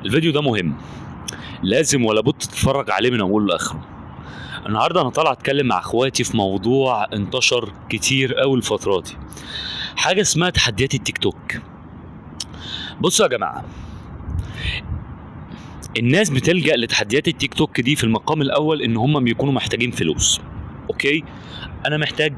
الفيديو ده مهم، لازم ولا بد تتفرج عليه من اوله لاخره. النهارده انا طالع اتكلم مع اخواتي في موضوع انتشر كتير قوي الفتره دي، حاجه اسمها تحديات التيك توك. بصوا يا جماعه، الناس بتلجأ لتحديات التيك توك دي في المقام الاول ان هم بيكونوا محتاجين فلوس. اوكي، انا محتاج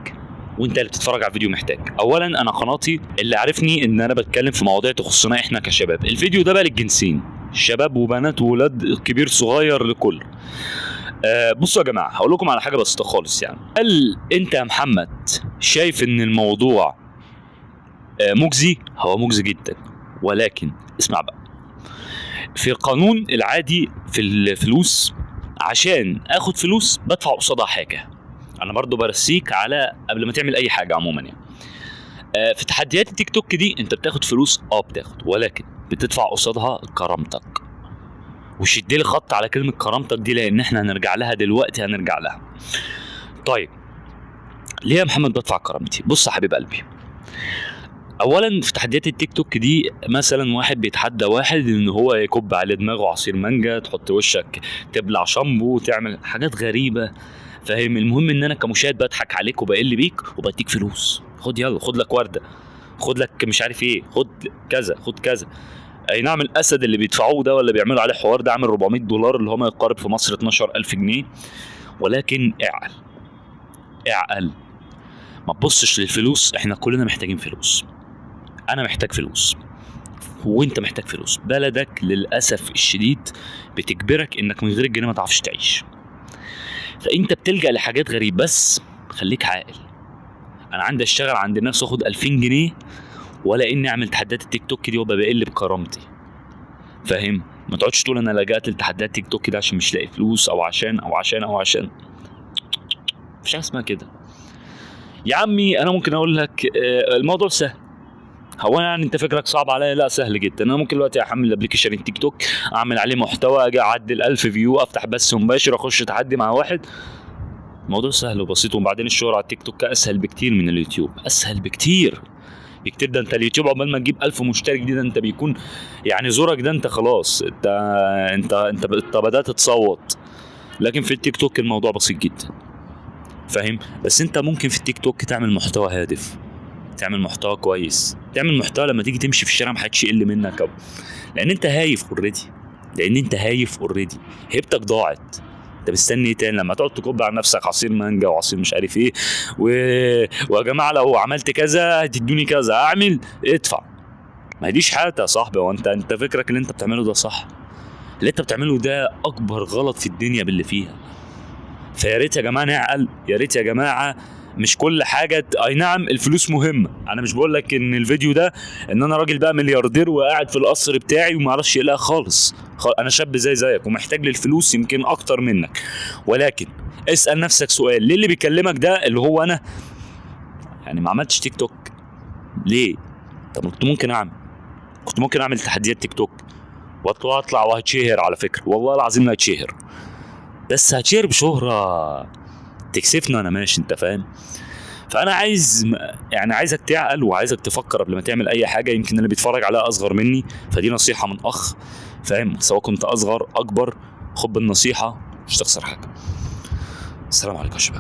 وانت اللي بتتفرج على الفيديو محتاج. اولا انا قناتي اللي عارفني ان انا بتكلم في مواضيع تخصنا احنا كشباب. الفيديو ده بقى للجنسين، شباب وبنات وولاد، كبير صغير، لكل. بصوا يا جماعه، هقول لكم على حاجه بسيطه خالص. يعني هل انت يا محمد شايف ان الموضوع مجزي؟ هو مجزي جدا، ولكن اسمع بقى، في القانون العادي في الفلوس عشان اخد فلوس بدفع قصادها حاجه. انا برضو برسيك على قبل ما تعمل اي حاجه عموما. يعني في تحديات التيك توك دي انت بتاخد فلوس، بتاخد، ولكن بتدفع قصادها كرامتك. وشد لي خط على كلمه كرامتك دي، لان احنا هنرجع لها دلوقتي، هنرجع لها. طيب ليه يا محمد بدفع كرامتي؟ بص يا حبيب قلبي، اولا في تحديات التيك توك دي مثلا واحد بيتحدى واحد ان هو يكب على دماغه عصير مانجا، تحط وشك تبلع شامبو، تعمل حاجات غريبه، فاهم؟ المهم ان انا كمشاهد بضحك عليك وبقل بيك وبديك فلوس. خد يلا، خد لك ورده، خد لك مش عارف ايه، خد كذا، خد كذا. اي نعم، الاسد اللي بيدفعوه ده ولا بيعملوا عليه حوار ده عامل $400 اللي هم يقارب في مصر 12,000 جنيه. ولكن اعقل، ما تبصش للفلوس. احنا كلنا محتاجين فلوس، انا محتاج فلوس وانت محتاج فلوس. بلدك للاسف الشديد بتجبرك انك من غير الجنيه ما تعرفش تعيش، فانت بتلجأ لحاجات غريبه. بس خليك عاقل. انا عندي اشتغل عند الناس واخد 2000 جنيه ولا اني اعمل تحديات التيك توك دي وابقى بقل بكرامتي، فاهم؟ ما تقعدش تقول انا لجأت لتحديات التيك توك ده عشان مش لاقي فلوس او عشان مفيش حاجه اسمها كده يا عمي. انا ممكن اقول لك الموضوع سهل. هو يعني انت فكرك صعب عليا؟ لا، سهل جدا. انا ممكن دلوقتي احمل الابلكيشن التيك توك، اعمل عليه محتوى، اجي اعدل 1000 فيو، افتح بث مباشر، اخش تحدي مع واحد. الموضوع سهل وبسيط. وبعدين الشهرة على التيك توك اسهل بكتير من اليوتيوب، اسهل بكتير. ده انت اليوتيوب عقبال ما تجيب 1000 مشترك دي، ده انت بيكون يعني زورك ده انت خلاص، انت بدأت تصوت. لكن في التيك توك الموضوع بسيط جدا، فاهم؟ بس انت ممكن في التيك توك تعمل محتوى هادف، تعمل محتوى كويس، تعمل محتوى لما تيجي تمشي في الشارع محدش يقل منك لان انت هايف اوريدي. هيبتك ضاعت. انت مستني ايه تاني؟ لما تقعد تكب على نفسك عصير مانجا وعصير مش عارف ايه ويا جماعه لو عملت كذا هتدوني كذا، اعمل ادفع. ما هديش حاجه يا صاحبي. وانت فكرك اللي انت بتعمله ده صح؟ اللي انت بتعمله ده اكبر غلط في الدنيا باللي فيها. فيا ريت يا جماعه نعقل، يا ريت يا جماعه. مش كل حاجه اي نعم الفلوس مهمه. انا مش بقول لك ان الفيديو ده ان انا راجل بقى ملياردير وقاعد في القصر بتاعي وما اعرفش ايه، لا خالص. انا شاب زيك ومحتاج للفلوس يمكن اكتر منك. ولكن اسال نفسك سؤال، ليه اللي بيكلمك ده اللي هو انا يعني ما عملتش تيك توك ليه؟ طب كنت ممكن اعمل تحديات تيك توك واطلع وهتشهر. على فكره والله العظيم هتشهر، بس هتشهر بشهره تكسفني انا ماشي، انت فاهم؟ فانا عايزك تعقل وعايزك تفكر قبل ما تعمل اي حاجه. يمكن اللي بيتفرج عليها اصغر مني، فدي نصيحه من اخ، فاهم؟ سواء كنت اصغر اكبر، خد بالنصيحه مش تخسر حاجه. السلام عليكم يا شباب.